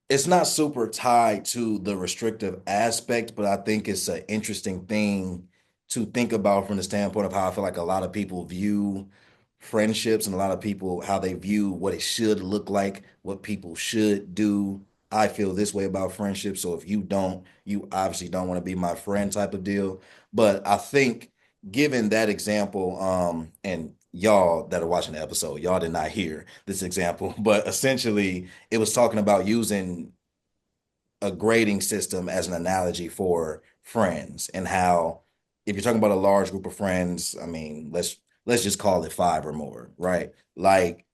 It's not super tied to the restrictive aspect, but I think it's an interesting thing to think about from the standpoint of how I feel like a lot of people view friendships and a lot of people how they view what it should look like, what people should do. I feel this way about friendships, so if you don't, you obviously don't want to be my friend type of deal. But I think given that example, and y'all that are watching the episode, y'all did not hear this example, but essentially it was talking about using a grading system as an analogy for friends and how if you're talking about a large group of friends, I mean, let's just call it five or more, right? Like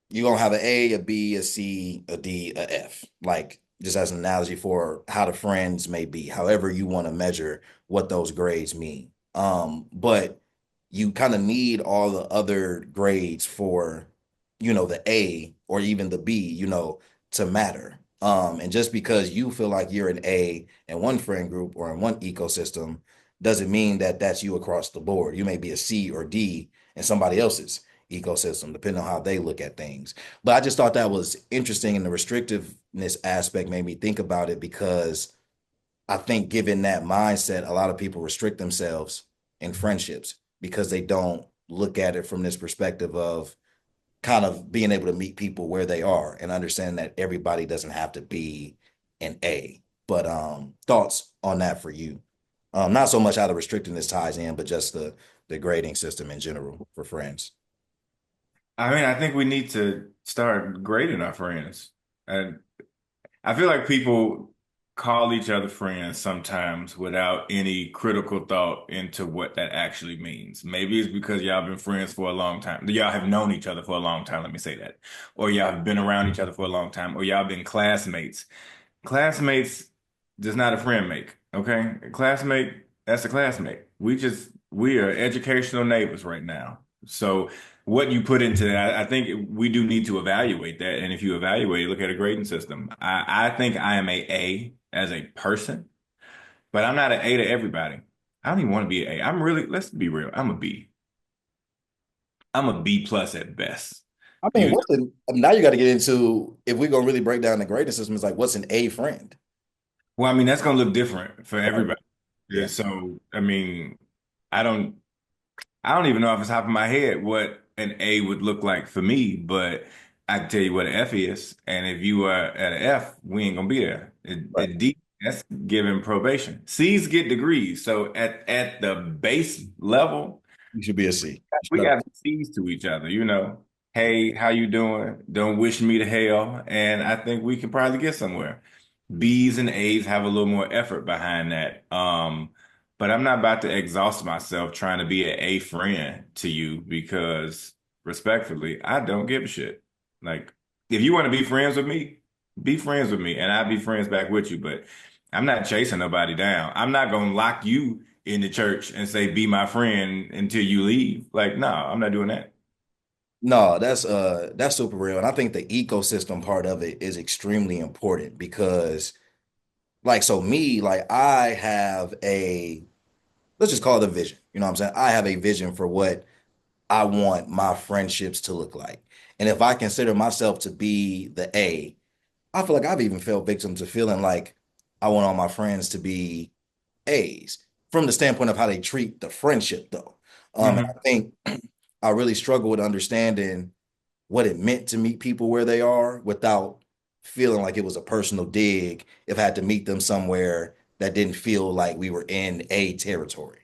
you're gonna have an A, a B, a C, a D, a F. Like just as an analogy for how the friends may be, however you want to measure what those grades mean. But you kind of need all the other grades for, the A or even the B, to matter. And just because you feel like you're an A in one friend group or in one ecosystem doesn't mean that that's you across the board. You may be a C or D in somebody else's ecosystem, depending on how they look at things. But I just thought that was interesting, and the restrictiveness aspect made me think about it because I think, given that mindset, a lot of people restrict themselves in friendships because they don't look at it from this perspective of kind of being able to meet people where they are and understand that everybody doesn't have to be an A. But thoughts on that for you? Not so much how the restrictiveness ties in, but just the grading system in general for friends. I mean, I think we need to start grading our friends. And I feel like people call each other friends sometimes without any critical thought into what that actually means. Maybe it's because y'all been friends for a long time. Y'all have known each other for a long time, let me say that. Or y'all have been around each other for a long time, or y'all been classmates. Classmates does not a friend make, okay? A classmate, that's a classmate. We are educational neighbors right now. So what you put into that, I think we do need to evaluate that. And if you evaluate, look at a grading system. I think I am A as a person, but I'm not an A to everybody. I don't even want to be an A. Let's be real, I'm a B. I'm a B plus at best. I mean, You now you got to get into if we're gonna really break down the grading system, it's like what's an A friend? Well, I mean, that's going to look different for Right. everybody. Yeah, Yeah. so, I mean, I don't. I don't even know off the top of my head what an A would look like for me, but I can tell you what an F is. And if you are at an F, we ain't gonna be there. Right. At D, that's given probation. C's get degrees. So at the base level, You should be a C. we got C's to each other, you know. Hey, how you doing? Don't wish me to hell. And I think we can probably get somewhere. B's and A's have a little more effort behind that. But I'm not about to exhaust myself trying to be an A friend to you because respectfully, I don't give a shit. Like, if you want to be friends with me, and I'll be friends back with you. But I'm not chasing nobody down. I'm not gonna lock you in the church and say, be my friend until you leave. Like, no, I'm not doing that. No, that's super real. And I think the ecosystem part of it is extremely important because like so me, like I have a let's just call it a vision. You know what I'm saying? I have a vision for what I want my friendships to look like. And if I consider myself to be the A, I feel like I've even fell victim to feeling like I want all my friends to be A's from the standpoint of how they treat the friendship, though. I Hmm. think I really struggle with understanding what it meant to meet people where they are without feeling like it was a personal dig if I had to meet them somewhere that didn't feel like we were in a territory,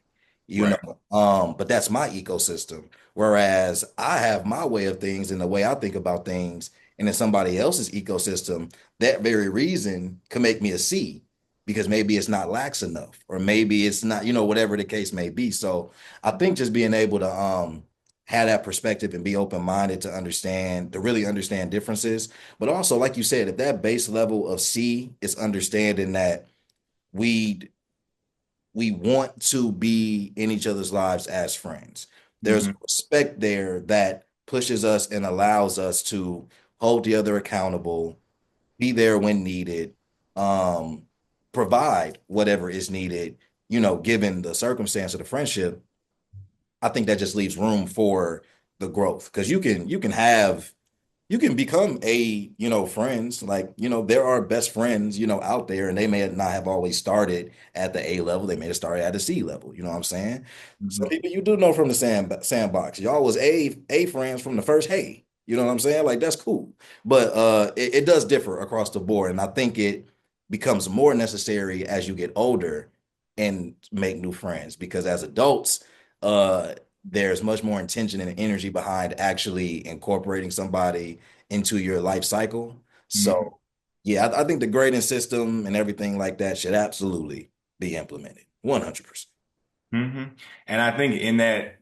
Right. but that's my ecosystem. Whereas I have my way of things and the way I think about things, and in somebody else's ecosystem, that very reason can make me a C because maybe it's not lax enough, or maybe it's not, whatever the case may be. So I think just being able to have that perspective and be open-minded to really understand differences. But also, like you said, if that base level of C is understanding that we we want to be in each other's lives as friends. There's Hmm. respect there that pushes us and allows us to hold the other accountable, be there when needed, um, provide whatever is needed, given the circumstance of the friendship. I think that just leaves room for the growth because you can have you can become friends. Like, there are best friends, out there, and they may not have always started at the A level. They may have started at the C level. You know what I'm saying? Some Mhm. people you do know from the sandbox. Y'all was A friends from the first hey. You know what I'm saying? Like that's cool. But it does differ across the board. And I think it becomes more necessary as you get older and make new friends because as adults, there's much more intention and energy behind actually incorporating somebody into your life cycle. Mhm. So, yeah, I think the grading system and everything like that should absolutely be implemented 100%. hmm And I think in that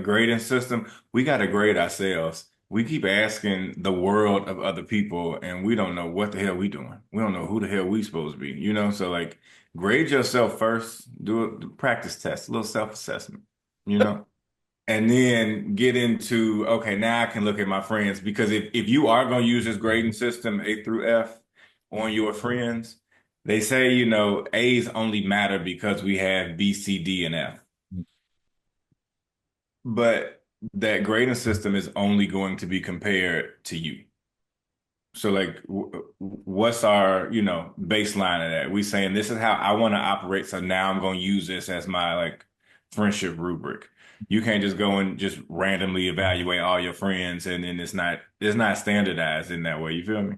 grading system, we got to grade ourselves. We keep asking the world of other people, and we don't know what the hell we doing. We don't know who the hell we supposed to be, you know? So like, grade yourself first, do a practice test, a little self-assessment, you know? And then get into, okay, now I can look at my friends because if you are going to use this grading system, A through F, on your friends, they say, A's only matter because we have B, C, D, and F. But that grading system is only going to be compared to you. So like, what's our, baseline of that? We saying this is how I want to operate. So now I'm going to use this as my like friendship rubric. You can't just go and just randomly evaluate all your friends and then it's not standardized in that way. You feel me?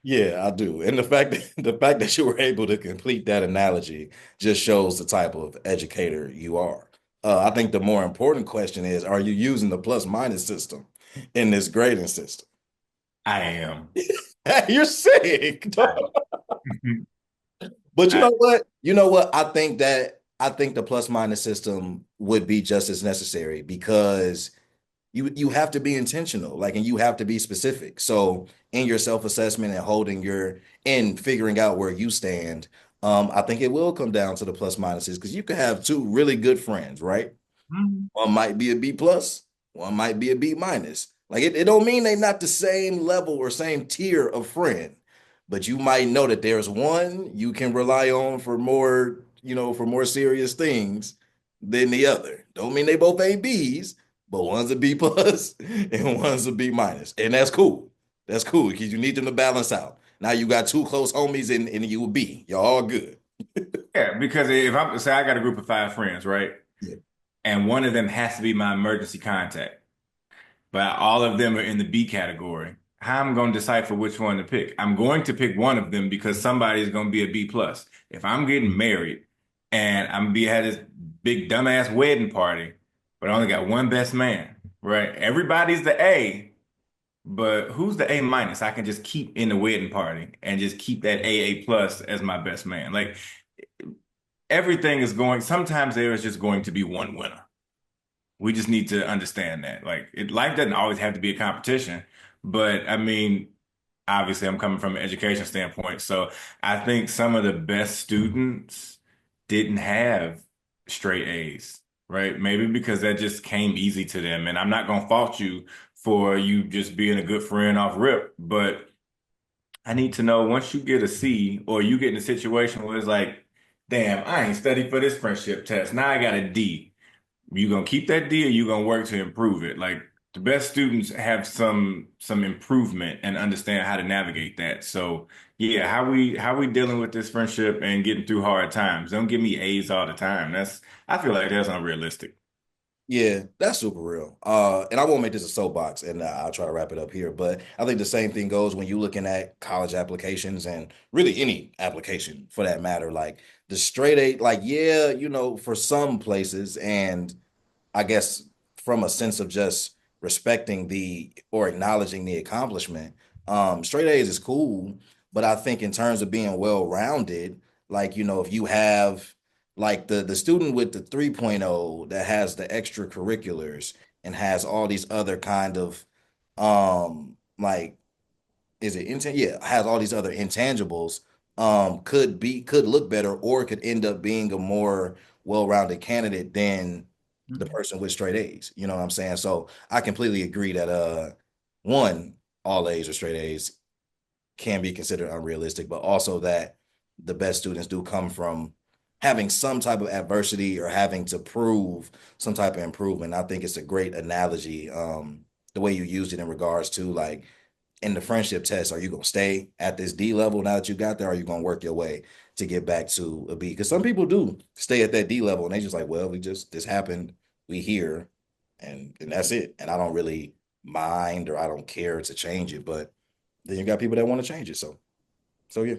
Yeah, I do. And the fact that you were able to complete that analogy just shows the type of educator you are. I think the more important question is, are you using the plus minus system in this grading system? I am. You're sick. I, But you I, know what? You know what? I think the plus minus system would be just as necessary because you have to be intentional, like, and you have to be specific. So in your self-assessment and in figuring out where you stand, I think it will come down to the plus minuses because you could have two really good friends, right? Mhm. One might be a B plus, one might be a B minus. Like it don't mean they not the same level or same tier of friend, but you might know that there's one you can rely on for more, for more serious things than the other. Don't mean they both ain't B's, but one's a B plus and one's a B minus. And that's cool. That's cool because you need them to balance out. Now you got two close homies and you a B. Y'all all good. yeah, because if I'm say I got a group of five friends, right? Yeah. And one of them has to be my emergency contact. But all of them are in the B category. How am I going to decipher which one to pick? I'm going to pick one of them because somebody is going to be a B plus. If I'm getting married and I'm gonna be at this big dumbass wedding party, but I only got one best man, right? Everybody's the A, but who's the A minus? I can just keep in the wedding party and just keep that A plus as my best man. Like everything is going. Sometimes there is just going to be one winner. We just need to understand that. Like life doesn't always have to be a competition, but I mean, obviously I'm coming from an education standpoint, so I think some of the best students didn't have straight A's, right? Maybe because that just came easy to them. And I'm not gonna fault you for you just being a good friend off rip, but I need to know once you get a C or you get in a situation where it's like, damn, I ain't studied for this friendship test. Now I got a D. You gonna keep that D or you gonna work to improve it? Like the best students have some improvement and understand how to navigate that. So yeah, how we dealing with this friendship and getting through hard times. Don't give me A's all the time. I feel like that's unrealistic. Yeah, that's super real. And I won't make this a soapbox, and I'll try to wrap it up here. But I think the same thing goes when you're looking at college applications and really any application for that matter. Like the straight A, like yeah, for some places, and I guess from a sense of just respecting the or acknowledging the accomplishment, straight A's is cool. But I think in terms of being well-rounded, like, if you have like the student with the 3.0 that has the extracurriculars and has all these other kind of like is it intent? Yeah, has all these other intangibles. Could look better or could end up being a more well-rounded candidate than the Mhm. person with straight A's. You know what I'm saying? So I completely agree that one, all A's or straight A's can be considered unrealistic, but also that the best students do come from having some type of adversity or having to prove some type of improvement. I think it's a great analogy, the way you used it in regards to like in the friendship test, are you gonna stay at this D level now that you got there? Or are you gonna work your way to get back to a B? Because some people do stay at that D level and they just like, well, we just this happened, we here, and that's it. And I don't really mind or I don't care to change it, but then you got people that want to change it. So yeah.